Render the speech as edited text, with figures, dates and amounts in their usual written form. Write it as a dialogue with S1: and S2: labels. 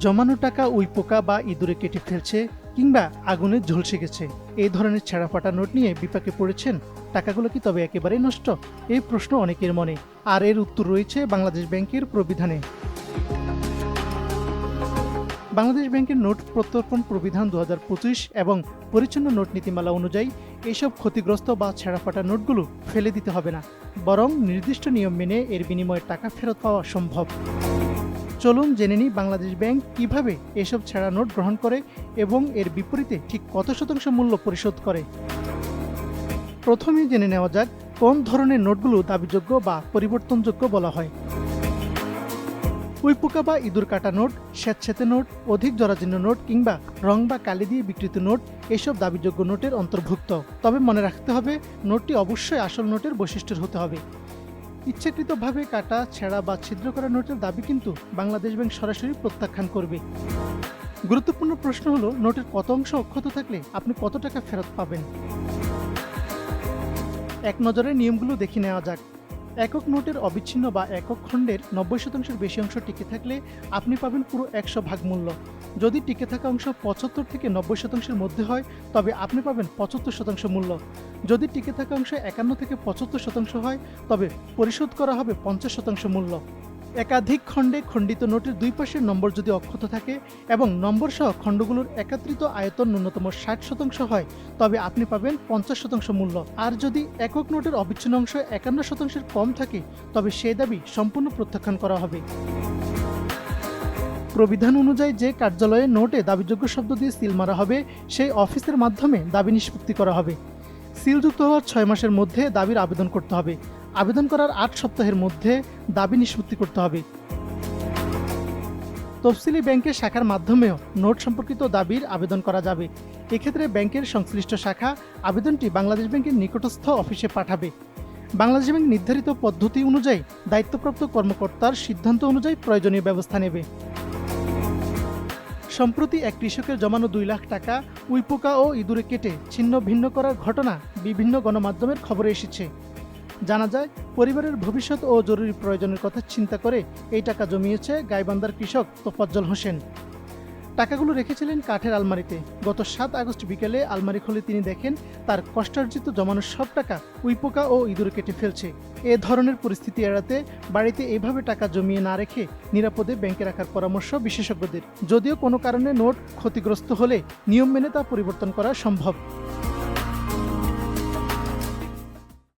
S1: জমানো টাকা উইপোকা বা ইঁদুরে কেটে ফেলছে কিংবা আগুনে ঝলসে গেছে, এই ধরনের ছেঁড়া ফাটা নোট নিয়ে বিপাকে পড়েছেন? টাকাগুলো কি তবে একেবারেই নষ্ট? এই প্রশ্ন অনেকের মনে, আর এর উত্তর রয়েছে বাংলাদেশ ব্যাংকের প্রবিধানে। বাংলাদেশ ব্যাংকের নোট প্রত্যর্পণ প্রবিধান 2025 এবং পরিচ্ছন্ন নোট নীতিমালা অনুযায়ী এইসব ক্ষতিগ্রস্ত বা ছেঁড়াফাটা নোটগুলো ফেলে দিতে হবে না, বরং নির্দিষ্ট নিয়ম মেনে এর বিনিময়ে টাকা ফেরত পাওয়া সম্ভব। চলুন জেনে নিই বাংলাদেশ ব্যাংক কিভাবে এসব ছেঁড়া নোট গ্রহণ করে এবং এর বিপরীতে ঠিক কত শতাংশ মূল্য পরিশোধ করে। প্রথমেই জেনে নেওয়া যাক কোন ধরনের নোটগুলো দাবিযোগ্য বা পরিবর্তনযোগ্য বলা হয়। উইপোকা বা ইঁদুর কাটা নোট, স্যাঁতসেঁতে নোট, অধিক জরাজীর্ণ নোট কিংবা রং বা কালি দিয়ে বিকৃত নোট এসব দাবিযোগ্য নোটের অন্তর্ভুক্ত। তবে মনে রাখতে হবে, নোটটি অবশ্যই আসল নোটের বৈশিষ্ট্যের হতে হবে। ইচ্ছাকৃতভাবে কাটা, ছেঁড়া বা ছিদ্র করা নোটের দাবি কিন্তু বাংলাদেশ ব্যাংক সরাসরি প্রত্যাখ্যান করবে। গুরুত্বপূর্ণ প্রশ্ন হলো, নোটের কত অংশ অক্ষত থাকলে আপনি কত টাকা ফেরত পাবেন। এক নজরে নিয়মগুলো দেখে নেওয়া যাক। একক নোটের অবিচ্ছিন্ন বা একক খণ্ডের 90% বেশি অংশ টিকে থাকলে আপনি পাবেন পুরো 100 ভাগ মূল্য। যদি টিকে থাকা অংশ 75 থেকে 90% মধ্যে হয় তবে আপনি পাবেন 75% মূল্য। যদি টিকে থাকা অংশ 51 থেকে 75% হয় তবে পরিশোধ করা হবে 50% মূল্য। একাধিক খণ্ডে খণ্ডিত নোটের দুই পাশের নম্বর যদি অক্ষত থাকে এবং নম্বর সহ খণ্ডগুলোর একত্রিত আয়তন ন্যূনতম 60% হয় তবে আপনি পাবেন 50% মূল্য। আর যদি একক নোটের অবিচ্ছিন্ন অংশ 51%-এর কম থাকে তবে সেই দাবি সম্পূর্ণ প্রত্যাখ্যান করা হবে। প্রবিধান অনুযায়ী যে কার্যালয়ে নোটে দাবিযোগ্য শব্দ দিয়ে সিল মারা হবে সেই অফিসের মাধ্যমে দাবি নিষ্পত্তি করা হবে। সিলযুক্ত হওয়ার 6 মাসের মধ্যে দাবির আবেদন করতে হবে। আবেদন করার 8 সপ্তাহের মধ্যে দাবি নিষ্পত্তি করতে হবে। তফসিলি ব্যাংকের শাখার মাধ্যমেও নোট সম্পর্কিত দাবির আবেদন করা যাবে। এক্ষেত্রে ব্যাংকের সংশ্লিষ্ট শাখা আবেদনটি বাংলাদেশ ব্যাংকের নিকটস্থ অফিসে পাঠাবে। বাংলাদেশ ব্যাংক নির্ধারিত পদ্ধতি অনুযায়ী দায়িত্বপ্রাপ্ত কর্মকর্তার সিদ্ধান্ত অনুযায়ী প্রয়োজনীয় ব্যবস্থা নেবে। সম্প্রতি এক কৃষকের জমানো 2 লাখ টাকা উইপোকা ও ইঁদুরে কেটে ছিন্ন ভিন্ন করার ঘটনা বিভিন্ন গণমাধ্যমের খবরে এসেছে। জানা যায়, পরিবারের ভবিষ্যৎ ও জরুরি প্রয়োজনের কথা চিন্তা করে এই টাকা জমিয়েছে গাইবান্ধার কৃষক তোফাজ্জল হোসেন। টাকাগুলো রেখেছিলেন কাঠের আলমারিতে। গত 7 আগস্ট বিকেলে আলমারি খুলে তিনি দেখেন তার কষ্টার্জিত জমানো সব টাকা উইপোকা ও ইঁদুরে কেটে ফেলছে। এ ধরনের পরিস্থিতি এড়াতে বাড়িতে এভাবে টাকা জমিয়ে না রেখে নিরাপদে ব্যাংকে রাখার পরামর্শ বিশেষজ্ঞদের। যদিও কোনো কারণে নোট ক্ষতিগ্রস্ত হলে নিয়ম মেনে তা পরিবর্তন করা সম্ভব।